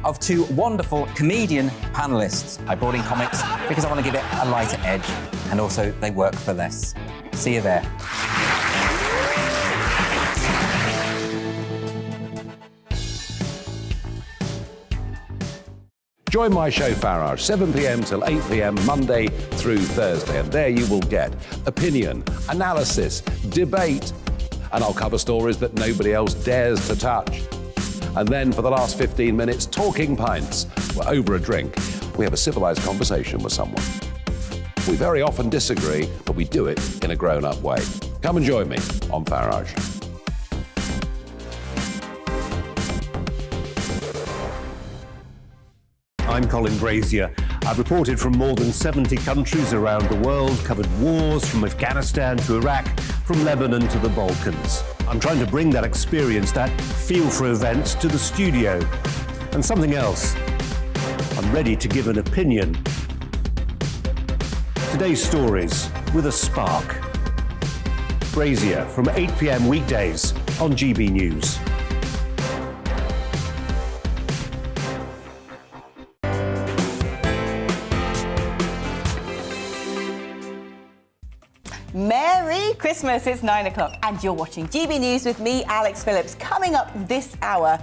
of two wonderful comedian panellists. I brought in comics because I want to give it a lighter edge, and also they work for less. See you there. Join my show Farage, 7 p.m. till 8 p.m. Monday through Thursday, and there you will get opinion, analysis, debate, and I'll cover stories that nobody else dares to touch. And then for the last 15 minutes, talking pints. We're over a drink. We have a civilised conversation with someone. We very often disagree, but we do it in a grown-up way. Come and join me on Farage. I'm Colin Brazier. I've reported from more than 70 countries around the world, covered wars from Afghanistan to Iraq, from Lebanon to the Balkans. I'm trying to bring that experience, that feel for events, to the studio. And something else. I'm ready to give an opinion. Today's stories with a spark. Brazier from 8 p.m. weekdays on GB News. Merry Christmas, it's 9 o'clock and you're watching GB News with me, Alex Phillips. Coming up this hour,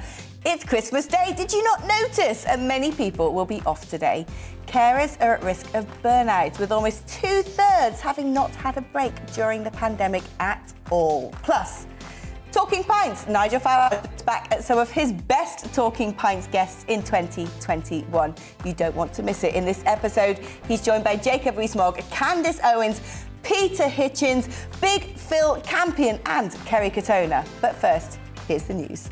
it's Christmas Day. Did you not notice? And many people will be off today. Carers are at risk of burnout, with almost 2/3 having not had a break during the pandemic at all. Plus, Talking Pints, Nigel Farage is back at some of his best Talking Pints guests in 2021. You don't want to miss it. In this episode, he's joined by Jacob Rees-Mogg, Candace Owens, Peter Hitchens, Big Phil Campion and Kerry Katona. But first, here's the news.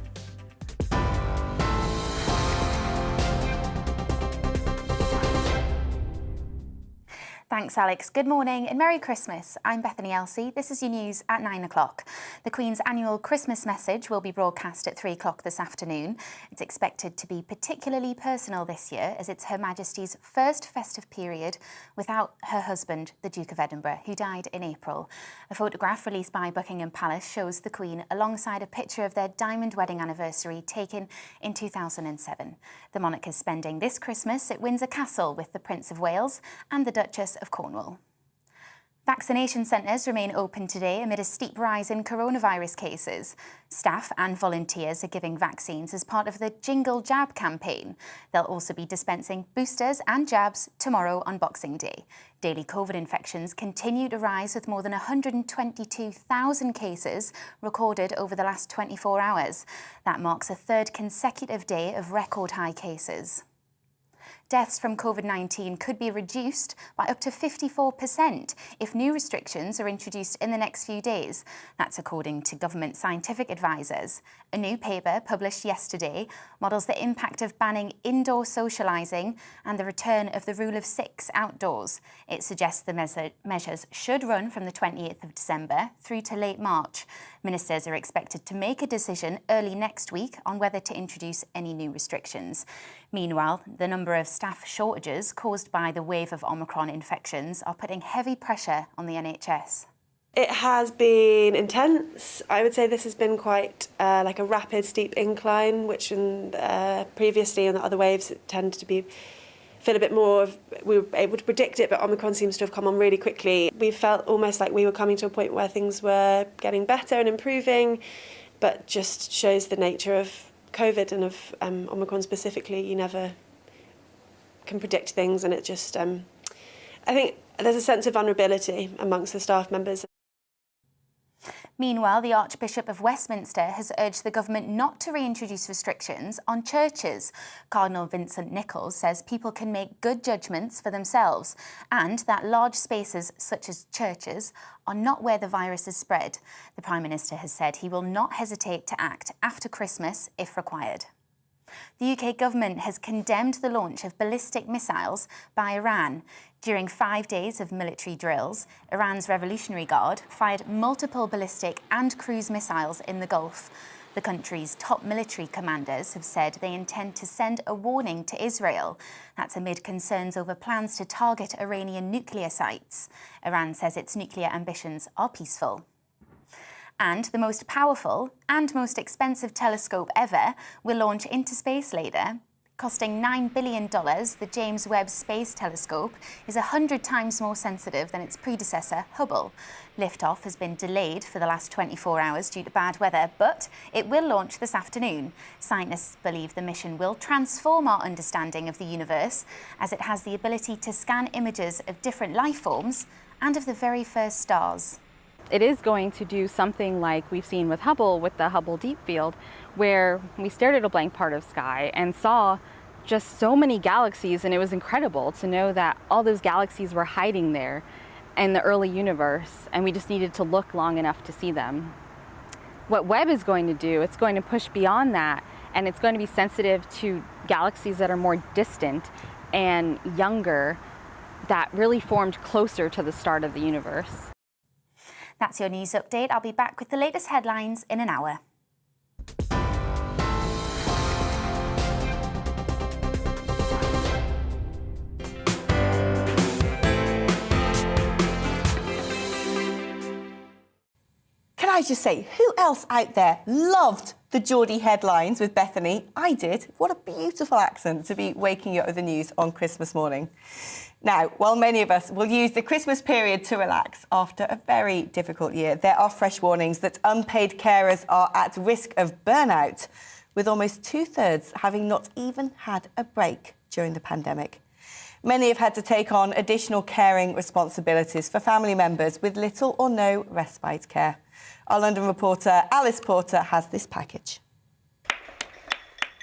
Thanks, Alex. Good morning and Merry Christmas. I'm Bethany Elsey. This is your news at 9 o'clock. The Queen's annual Christmas message will be broadcast at 3 o'clock this afternoon. It's expected to be particularly personal this year, as it's Her Majesty's first festive period without her husband, the Duke of Edinburgh, who died in April. A photograph released by Buckingham Palace shows the Queen alongside a picture of their diamond wedding anniversary taken in 2007. The monarch is spending this Christmas at Windsor Castle with the Prince of Wales and the Duchess of Cornwall. Vaccination centres remain open today amid a steep rise in coronavirus cases. Staff and volunteers are giving vaccines as part of the Jingle Jab campaign. They'll also be dispensing boosters and jabs tomorrow on Boxing Day. Daily COVID infections continue to rise, with more than 122,000 cases recorded over the last 24 hours. That marks a third consecutive day of record high cases. Deaths from COVID-19 could be reduced by up to 54% if new restrictions are introduced in the next few days. That's according to government scientific advisors. A new paper published yesterday models the impact of banning indoor socialising and the return of the rule of 6 outdoors. It suggests the measures should run from the 28th of December through to late March. Ministers are expected to make a decision early next week on whether to introduce any new restrictions. Meanwhile, the number of staff shortages caused by the wave of Omicron infections are putting heavy pressure on the NHS. It has been intense. I would say this has been quite like a rapid, steep incline, which previously in the other waves it tended to feel a bit more of, we were able to predict it, but Omicron seems to have come on really quickly. We felt almost like we were coming to a point where things were getting better and improving, but just shows the nature of COVID and of Omicron specifically. You never can predict things, and it just, I think there's a sense of vulnerability amongst the staff members. Meanwhile, the Archbishop of Westminster has urged the government not to reintroduce restrictions on churches. Cardinal Vincent Nichols says people can make good judgments for themselves, and that large spaces such as churches are not where the virus is spread. The Prime Minister has said he will not hesitate to act after Christmas if required. The UK government has condemned the launch of ballistic missiles by Iran. During 5 days of military drills, Iran's Revolutionary Guard fired multiple ballistic and cruise missiles in the Gulf. The country's top military commanders have said they intend to send a warning to Israel. That's amid concerns over plans to target Iranian nuclear sites. Iran says its nuclear ambitions are peaceful. And the most powerful and most expensive telescope ever will launch into space later. Costing $9 billion, the James Webb Space Telescope is 100 times more sensitive than its predecessor, Hubble. Liftoff has been delayed for the last 24 hours due to bad weather, but it will launch this afternoon. Scientists believe the mission will transform our understanding of the universe, as it has the ability to scan images of different life forms and of the very first stars. It is going to do something like we've seen with Hubble, with the Hubble Deep Field, where we stared at a blank part of sky and saw just so many galaxies, and it was incredible to know that all those galaxies were hiding there in the early universe, and we just needed to look long enough to see them. What Webb is going to do, it's going to push beyond that, and it's going to be sensitive to galaxies that are more distant and younger, that really formed closer to the start of the universe. That's your news update. I'll be back with the latest headlines in an hour. Can I just say, who else out there loved the Geordie headlines with Bethany? I did. What a beautiful accent to be waking you up with the news on Christmas morning. Now, while many of us will use the Christmas period to relax after a very difficult year, there are fresh warnings that unpaid carers are at risk of burnout, with almost 2/3 having not even had a break during the pandemic. Many have had to take on additional caring responsibilities for family members with little or no respite care. Our London reporter Alice Porter has this package.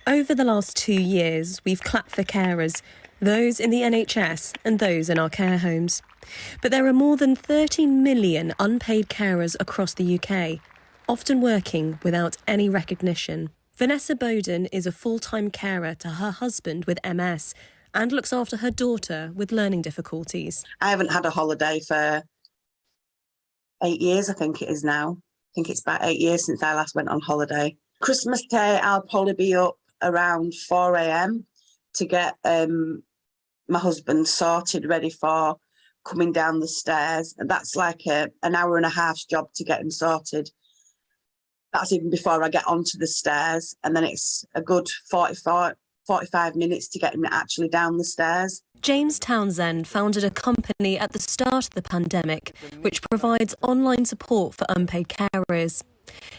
Over the last 2 years, we've clapped for carers, those in the NHS and those in our care homes. But there are more than 30 million unpaid carers across the UK, often working without any recognition. Vanessa Bowden is a full-time carer to her husband with MS and looks after her daughter with learning difficulties. I haven't had a holiday for 8 years, I think it is now. I think it's about 8 years since I last went on holiday. Christmas Day, I'll probably be up around 4 a.m. to get my husband sorted, ready for coming down the stairs. And that's like an hour and a half's job to get him sorted. That's even before I get onto the stairs. And then it's a good 45 minutes to get him actually down the stairs. James Townsend founded a company at the start of the pandemic, which provides online support for unpaid carers.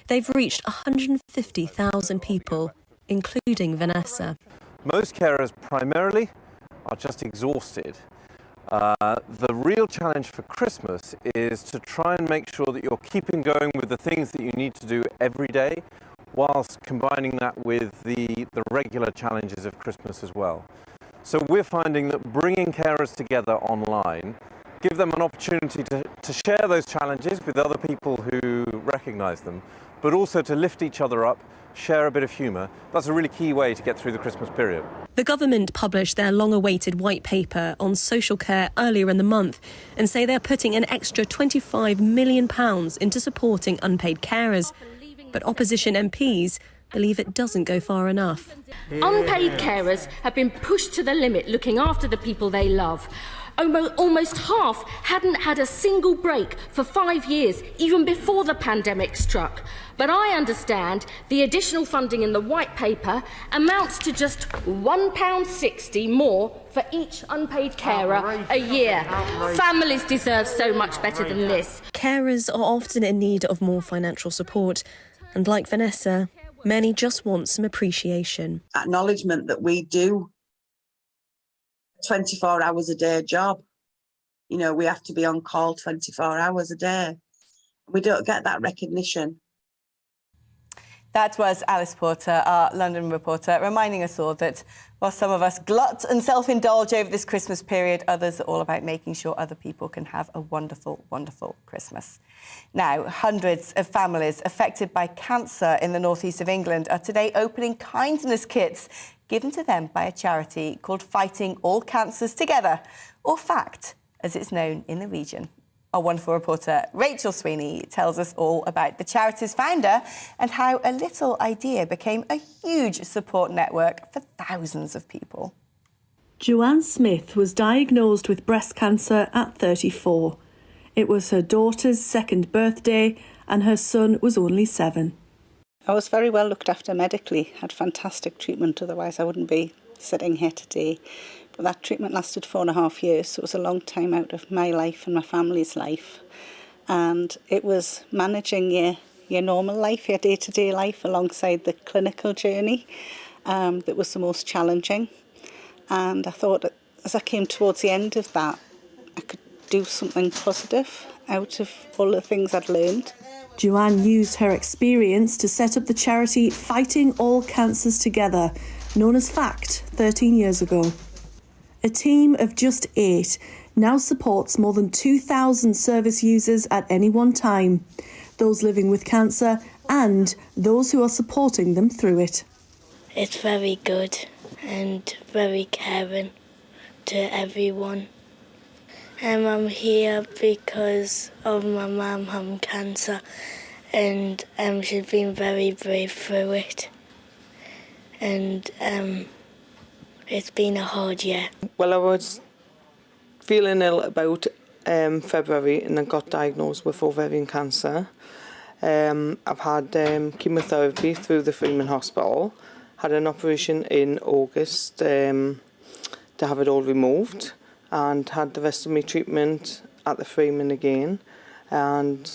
They've reached 150,000 people, including Vanessa. Most carers primarily are just exhausted. The real challenge for Christmas is to try and make sure that you're keeping going with the things that you need to do every day, whilst combining that with the regular challenges of Christmas as well. So we're finding that bringing carers together online give them an opportunity to share those challenges with other people who recognise them, but also to lift each other up, share a bit of humour. That's a really key way to get through the Christmas period. The government published their long-awaited white paper on social care earlier in the month and say they're putting an extra £25 million into supporting unpaid carers. But opposition MPs believe it doesn't go far enough. Unpaid carers have been pushed to the limit looking after the people they love. Almost half hadn't had a single break for 5 years, even before the pandemic struck. But I understand the additional funding in the white paper amounts to just £1.60 more for each unpaid carer a year. Families deserve so much better than this. Carers are often in need of more financial support, and like Vanessa, many just want some appreciation. Acknowledgement that we do 24 hours a day job. You know, we have to be on call 24 hours a day. We don't get that recognition. That was Alice Porter, our London reporter, reminding us all that while some of us glut and self-indulge over this Christmas period, others are all about making sure other people can have a wonderful, wonderful Christmas. Now, hundreds of families affected by cancer in the northeast of England are today opening kindness kits given to them by a charity called Fighting All Cancers Together, or FACT, as it's known in the region. Our wonderful reporter, Rachel Sweeney, tells us all about the charity's founder and how a little idea became a huge support network for thousands of people. Joanne Smith was diagnosed with breast cancer at 34. It was her daughter's second birthday and her son was only 7. I was very well looked after medically, had fantastic treatment, otherwise I wouldn't be sitting here today. But that treatment lasted 4.5 years, so it was a long time out of my life and my family's life. And it was managing your normal life, your day-to-day life, alongside the clinical journey that was the most challenging. And I thought that as I came towards the end of that, I could do something positive out of all the things I'd learned. Joanne used her experience to set up the charity Fighting All Cancers Together, known as FACT, 13 years ago. A team of just 8 now supports more than 2,000 service users at any one time, those living with cancer and those who are supporting them through it. It's very good and very caring to everyone. I'm here because of my mum having cancer, and she's been very brave through it. And it's been a hard year. Well, I was feeling ill about February and I got diagnosed with ovarian cancer. I've had chemotherapy through the Freeman Hospital, had an operation in August to have it all removed, and had the rest of my treatment at the Freeman again. And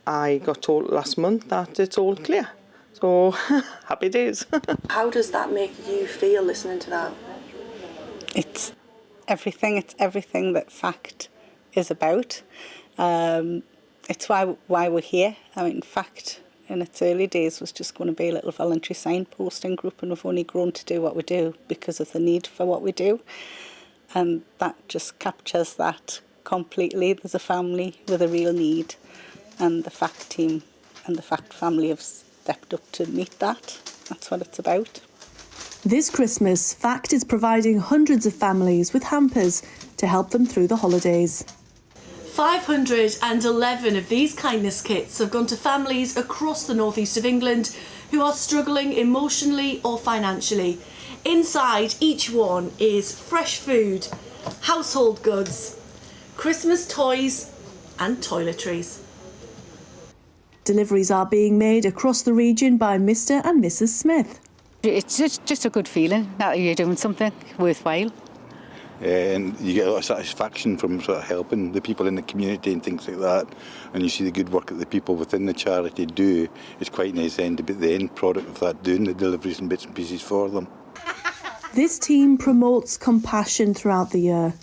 I got told last month that it's all clear. So, happy days. How does that make you feel listening to that? It's everything that FACT is about. It's why we're here. I mean, FACT in its early days was just going to be a little voluntary signposting group, and we've only grown to do what we do because of the need for what we do. And that just captures that completely. There's a family with a real need, and the FACT team and the FACT family have stepped up to meet that. That's what it's about. This Christmas, FACT is providing hundreds of families with hampers to help them through the holidays. 511 of these kindness kits have gone to families across the northeast of England who are struggling emotionally or financially. Inside each one is fresh food, household goods, Christmas toys and toiletries. Deliveries are being made across the region by Mr. and Mrs. Smith. It's just a good feeling that you're doing something worthwhile. And you get a lot of satisfaction from sort of helping the people in the community and things like that. And you see the good work that the people within the charity do. It's quite nice then to be the end product of that, doing the deliveries and bits and pieces for them. This team promotes compassion throughout the year.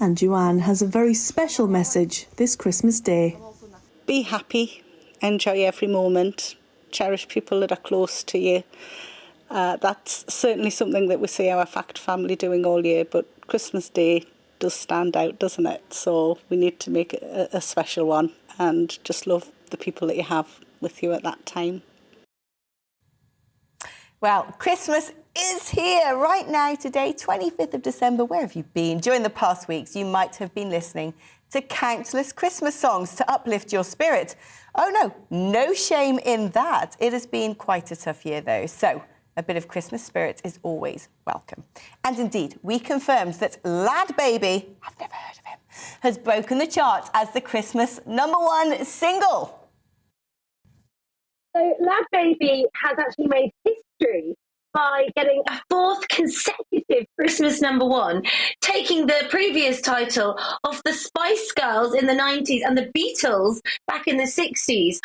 And Joanne has a very special message this Christmas Day. Be happy, enjoy every moment, cherish people that are close to you. That's certainly something that we see our FACT family doing all year, but Christmas Day does stand out, doesn't it? So we need to make it a special one and just love the people that you have with you at that time. Well, Christmas is here right now today, 25th of December. Where have you been? During the past weeks, you might have been listening to countless Christmas songs to uplift your spirit. Oh no shame in that. It has been quite a tough year though, so a bit of Christmas spirit is always welcome. And indeed, we confirmed that Lad Baby, I've never heard of him, has broken the charts as the Christmas #1 single. So Lad Baby has actually made history by getting a 4th consecutive Christmas #1, taking the previous title of the Spice Girls in the 90s and the Beatles back in the 60s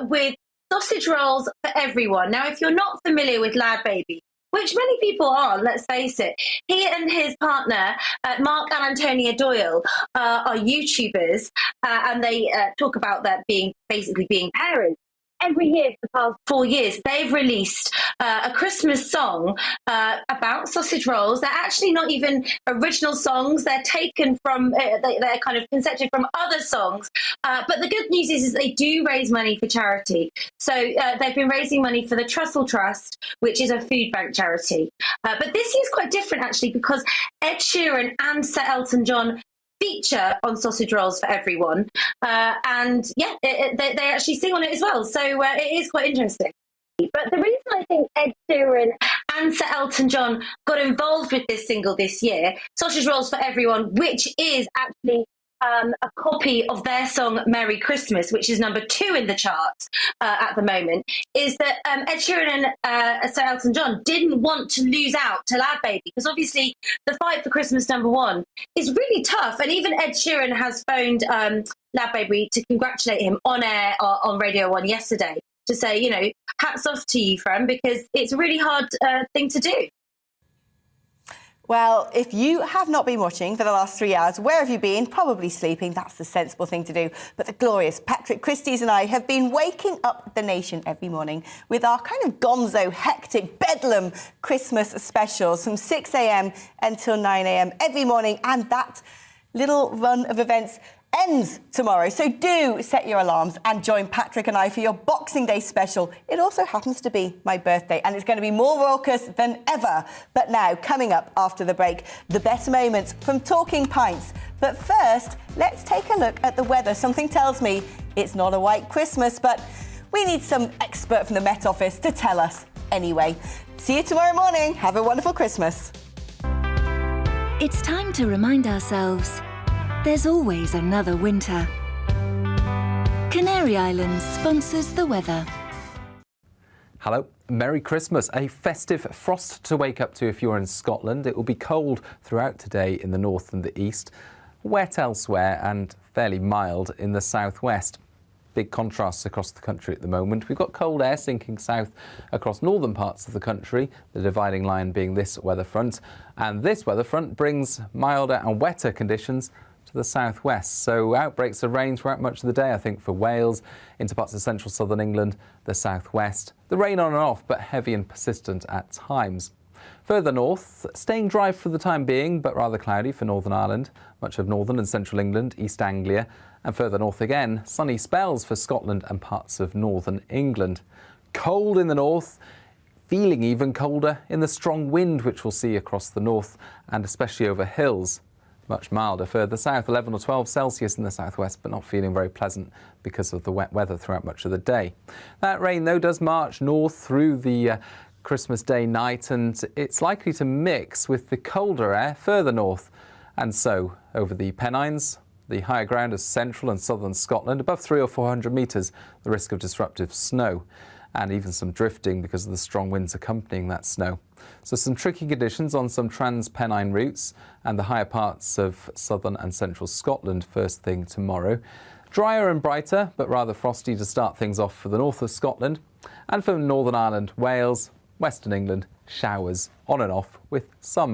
with Sausage Rolls for Everyone. Now, if you're not familiar with Lad Baby, which many people are, let's face it, he and his partner, Mark and Antonia Doyle, are YouTubers, and they talk about that basically being parents. Every year for the past 4 years, they've released a Christmas song about sausage rolls. They're actually not even original songs. They're taken from, they're kind of concepted from other songs. But the good news is they do raise money for charity. So they've been raising money for the Trussell Trust, which is a food bank charity. But this year's quite different, actually, because Ed Sheeran and Sir Elton John feature on Sausage Rolls for Everyone, and yeah, they actually sing on it as well, so it is quite interesting. But the reason I think Ed Sheeran and Sir Elton John got involved with this single this year, Sausage Rolls for Everyone, which is actually a copy of their song Merry Christmas, which is number 2 in the charts at the moment, is that Ed Sheeran and Sir Elton John didn't want to lose out to Lad Baby, because obviously the fight for Christmas number 1 is really tough. And even Ed Sheeran has phoned Lad Baby to congratulate him on air on Radio 1 yesterday, to say, you know, hats off to you, friend, because it's a really hard thing to do. Well, if you have not been watching for the last 3 hours, where have you been? Probably sleeping. That's the sensible thing to do. But the glorious Patrick Christys and I have been waking up the nation every morning with our kind of gonzo, hectic, bedlam Christmas specials from 6 a.m. until 9 a.m. every morning. And that little run of events ends tomorrow. So do set your alarms and join Patrick and I for your Boxing Day special. It also happens to be my birthday, and it's going to be more raucous than ever. But now, coming up after the break, the best moments from Talking Pints. But first, let's take a look at the weather. Something tells me it's not a white Christmas, but we need some expert from the Met Office to tell us anyway. See you tomorrow morning. Have a wonderful Christmas. It's time to remind ourselves there's always another winter. Canary Islands sponsors the weather. Hello, Merry Christmas. A festive frost to wake up to if you're in Scotland. It will be cold throughout today in the north and the east, wet elsewhere and fairly mild in the southwest. Big contrasts across the country at the moment. We've got cold air sinking south across northern parts of the country, the dividing line being this weather front. And this weather front brings milder and wetter conditions to the southwest. So outbreaks of rain throughout much of the day, I think, for Wales, into parts of central southern England, the southwest. The rain on and off, but heavy and persistent at times. Further north, staying dry for the time being, but rather cloudy for Northern Ireland, much of northern and central England, East Anglia, and further north again, sunny spells for Scotland and parts of northern England. Cold in the north, feeling even colder in the strong wind which we'll see across the north and especially over hills. Much milder further south, 11 or 12 Celsius in the southwest, but not feeling very pleasant because of the wet weather throughout much of the day. That rain, though, does march north through the Christmas Day night, and it's likely to mix with the colder air further north. And so, over the Pennines, the higher ground of central and southern Scotland, above 300 or 400 metres, the risk of disruptive snow, and even some drifting because of the strong winds accompanying that snow. So some tricky conditions on some trans-Pennine routes and the higher parts of southern and central Scotland first thing tomorrow. Drier and brighter, but rather frosty to start things off for the north of Scotland. And for Northern Ireland, Wales, Western England, showers on and off with some